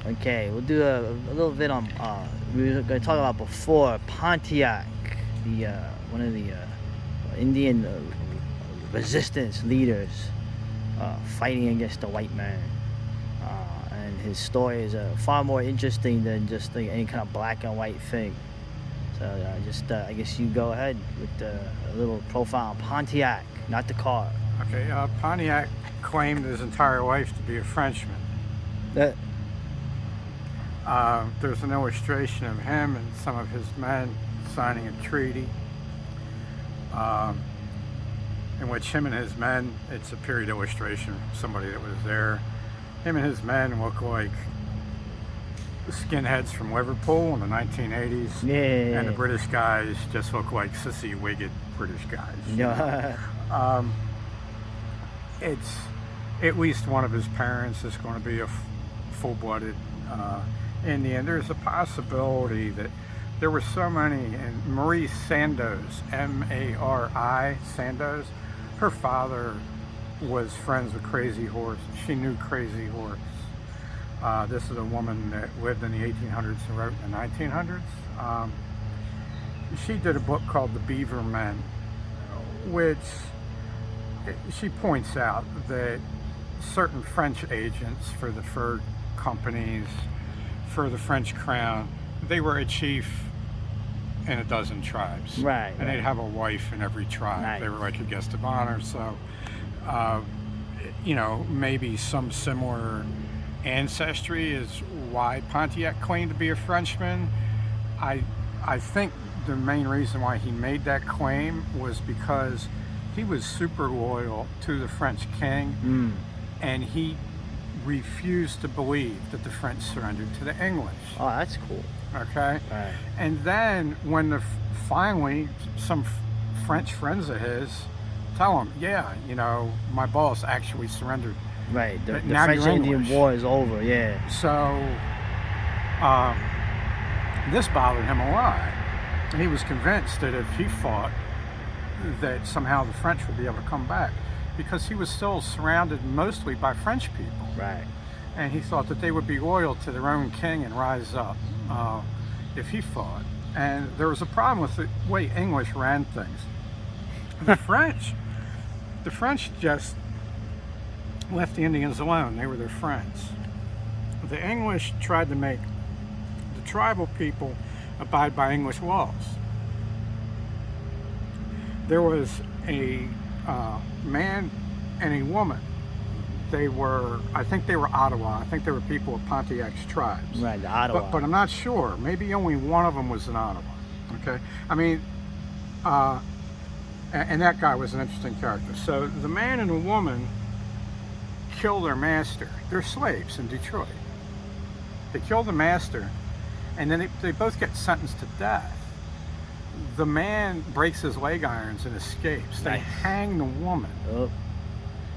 Okay, we'll do a little bit on. We were going to talk about before Pontiac, the one of the Indian resistance leaders fighting against the white man, and his story is far more interesting than just any kind of black and white thing. So I guess you go ahead with a little profile on Pontiac, not the car. Okay, Pontiac claimed his entire life to be a Frenchman. There's an illustration of him and some of his men signing a treaty in which him and his men, it's a period illustration of somebody that was there, him and his men look like skinheads from Liverpool in the 1980s, Yeah. and the British guys just look like sissy, wicked British guys. Yeah. It's at least one of his parents is going to be a full-blooded Indian. There's a possibility that there were so many, and Marie Sandoz, M-A-R-I, Sandoz, her father was friends with Crazy Horse. She knew Crazy Horse. This is a woman that lived in the 1800s and wrote in the 1900s. She did a book called The Beaver Men, which she points out that certain French agents for the fur companies, for the French crown, they were a chief in a dozen tribes. Right. And they'd have a wife in every tribe. Nice. They were like a guest of honor. So, maybe some similar ancestry is why Pontiac claimed to be a Frenchman. I think the main reason why he made that claim was because he was super loyal to the French king, and he refused to believe that the French surrendered to the English. Oh, that's cool. Okay? Right. And then when finally some French friends of his tell him, yeah, my boss actually surrendered. Right. The Now you're French-Indian English. War is over. Yeah. So this bothered him a lot. And he was convinced that if he fought, that somehow the French would be able to come back, because he was still surrounded mostly by French people. Right. And he thought that they would be loyal to their own king and rise up if he fought. And there was a problem with the way English ran things. The French just left the Indians alone. They were their friends. The English tried to make the tribal people abide by English laws. There was a man and a woman. I think they were Ottawa. I think they were people of Pontiac's tribes. Right, the Ottawa. But I'm not sure. Maybe only one of them was in Ottawa. Okay? I mean, and that guy was an interesting character. So the man and the woman kill their master. They're slaves in Detroit. They kill the master, and then they both get sentenced to death. The man breaks his leg irons and escapes. They Nice. hang the woman. Oh.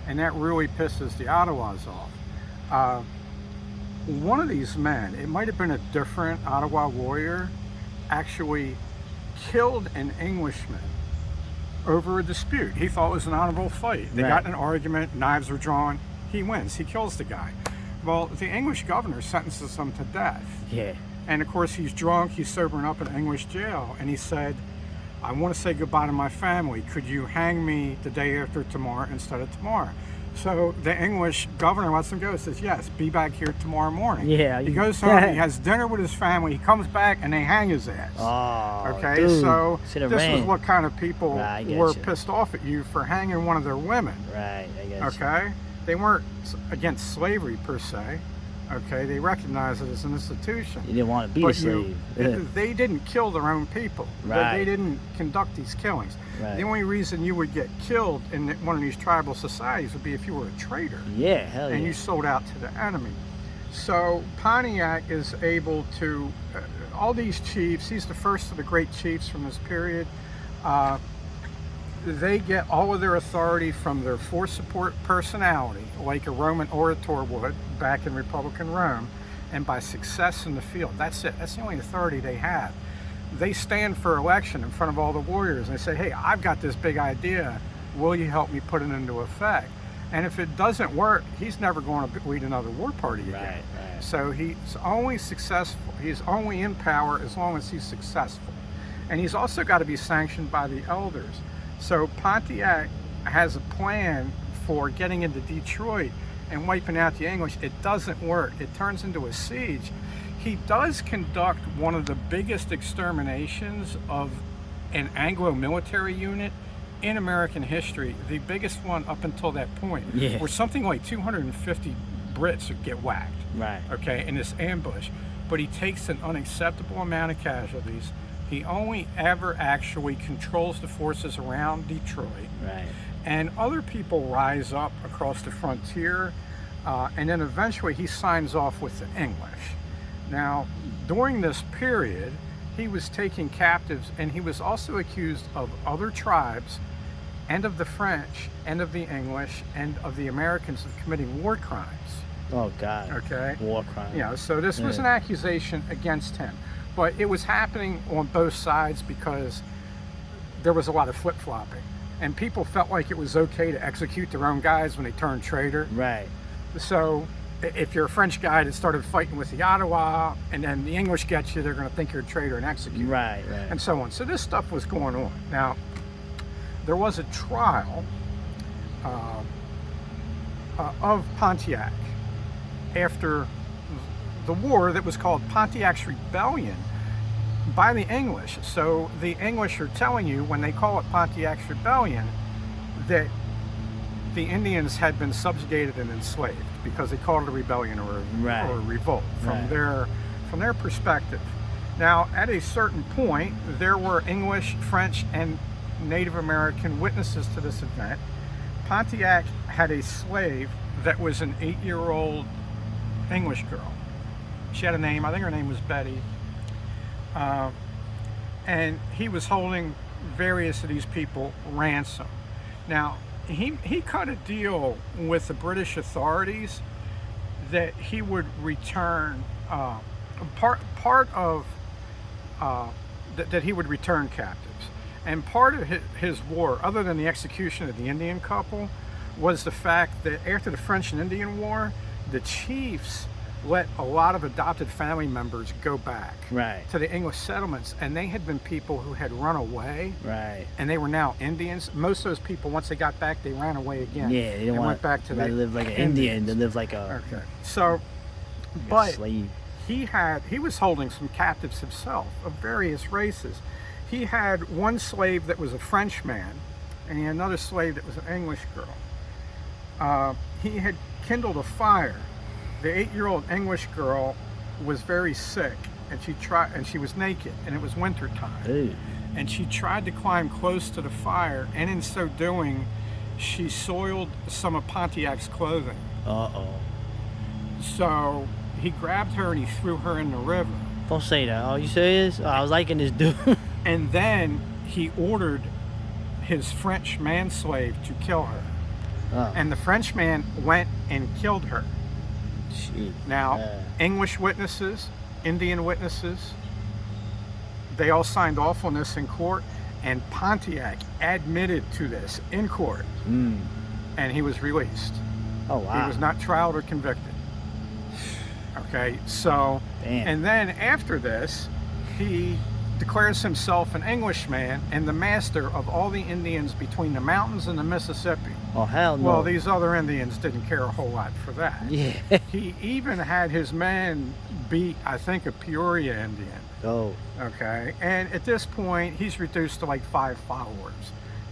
And that really pisses the Ottawas off. One of these men, it might have been a different Ottawa warrior, actually killed an Englishman over a dispute. He thought it was an honorable fight. They got in an argument, knives were drawn, he wins, he kills the guy. Well, the English governor sentences him to death. Yeah. And of course he's drunk, he's sobering up in English jail, and he said, I want to say goodbye to my family. Could you hang me the day after tomorrow instead of tomorrow? So the English governor lets him go, says, yes, be back here tomorrow morning. Yeah. He goes home, he has dinner with his family, he comes back, and they hang his ass. Oh, Okay, dude. so Should've this ran. is what kind of people Right, I get were you. pissed off at you for hanging one of their women. Right, I guess. Okay? They weren't against slavery per se. Okay, they recognized it as an institution. You didn't want to be a But slave. they didn't kill their own people. Right. They didn't conduct these killings. Right. The only reason you would get killed in one of these tribal societies would be if you were a traitor Yeah, hell and yeah. you sold out to the enemy. So Pontiac is able to, all these chiefs, he's the first of the great chiefs from this period, they get all of their authority from their force support personality, like a Roman orator would back in Republican Rome, and by success in the field. That's it. That's the only authority they have. They stand for election in front of all the warriors, and they say, hey, I've got this big idea. Will you help me put it into effect? And if it doesn't work, he's never going to lead another war party again. Right. So he's only successful. He's only in power as long as he's successful. And he's also got to be sanctioned by the elders. So Pontiac has a plan for getting into Detroit and wiping out the English. It doesn't work. It turns into a siege. He does conduct one of the biggest exterminations of an Anglo military unit in American history, the biggest one up until that point, where something like 250 Brits get whacked, okay, in this ambush. But he takes an unacceptable amount of casualties. He only ever actually controls the forces around Detroit. And other people rise up across the frontier, and then eventually he signs off with the English. Now, during this period, he was taking captives, and he was also accused of other tribes and of the French and of the English and of the Americans of committing war crimes. Oh, God. Okay. War crimes. Yeah, so this was an accusation against him. But it was happening on both sides because there was a lot of flip-flopping. And people felt like it was okay to execute their own guys when they turned traitor. So if you're a French guy that started fighting with the Ottawa and then the English get you, they're going to think you're a traitor and execute you. And so on. So this stuff was going on. Now, there was a trial of Pontiac after the war that was called Pontiac's Rebellion by the English. So the English are telling you, when they call it Pontiac's Rebellion, that the Indians had been subjugated and enslaved, because they called it a rebellion or a revolt from their perspective. Now, at a certain point, there were English, French, and Native American witnesses to this event. Pontiac had a slave that was an 8-year-old English girl. She had a name, I think her name was Betty. And he was holding various of these people ransom. Now, he cut a deal with the British authorities that he would return that he would return captives. And part of his war, other than the execution of the Indian couple, was the fact that after the French and Indian War, the chiefs let a lot of adopted family members go back to the English settlements, and they had been people who had run away, and they were now Indians. Most of those people, once they got back, they ran away again. They didn't want went back to they live like an Indian. They live like a so, like a slave. He was holding some captives himself of various races. He had one slave that was a Frenchman, and he had another slave that was an English girl. He had kindled a fire. The 8-year-old English girl was very sick, and she was naked, and it was winter time. And she tried to climb close to the fire, and in so doing, she soiled some of Pontiac's clothing. So he grabbed her and he threw her in the river. Don't say that. Oh, you serious? Oh, I was liking this dude. And then he ordered his French manslave to kill her. And the Frenchman went and killed her. Now, English witnesses, Indian witnesses, they all signed off on this in court, and Pontiac admitted to this in court, and he was released. Oh, wow. He was not tried or convicted. Okay, so, and then after this, he declares himself an Englishman and the master of all the Indians between the mountains and the Mississippi. Oh, hell no. Well, these other Indians didn't care a whole lot for that. He even had his men beat, I think, a Peoria Indian. Okay, and at this point, he's reduced to like 5 followers.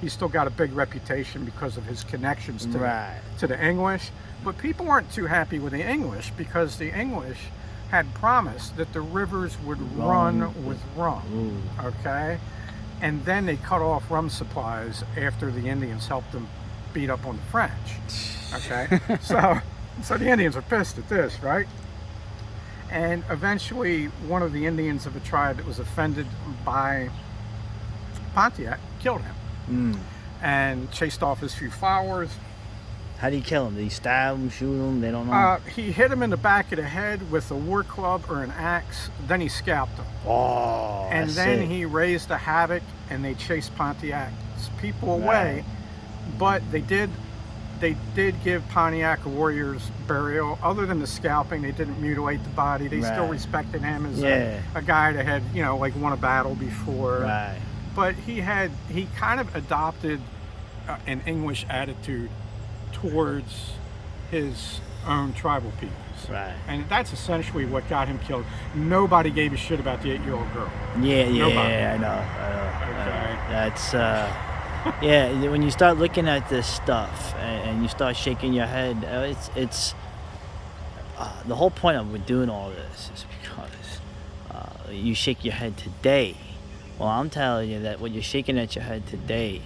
He's still got a big reputation because of his connections to the English, but people weren't too happy with the English because the English had promised that the rivers would run with rum. Okay, and then they cut off rum supplies after the Indians helped them beat up on the French. Okay, so the Indians are pissed at this, right? And eventually one of the Indians of a tribe that was offended by Pontiac killed him and chased off his few followers. How did he kill him? Did he stab him, shoot him? They don't know. He hit him in the back of the head with a war club or an axe. Then he scalped him. And then he raised a havoc, and they chased Pontiac's people away. But they did they did give Pontiac a warrior's burial. Other than the scalping, they didn't mutilate the body. They still Right. respected him as Yeah. a guy that had, like won a battle before. Right. But he kind of adopted an English attitude towards his own tribal peoples. Right. And that's essentially what got him killed. Nobody gave a shit about the 8-year-old girl. Yeah, Nobody. I know. Okay. That's yeah. When you start looking at this stuff and you start shaking your head, it's the whole point of doing all this is because you shake your head today. Well, I'm telling you that what you're shaking at your head today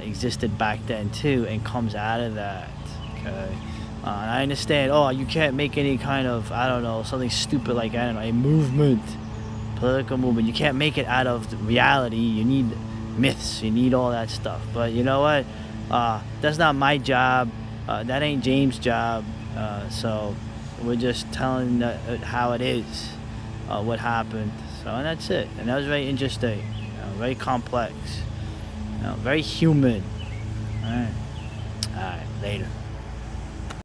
existed back then too, and comes out of that. Okay. And I understand. Oh, you can't make any kind of, I don't know, something stupid like, I don't know, a movement, political movement. You can't make it out of the reality. You need myths. You need all that stuff. But you know what? That's not my job. That ain't James' job. So we're just telling how it is, what happened. So, and that's it. And that was very interesting, very complex, very human. All right, later.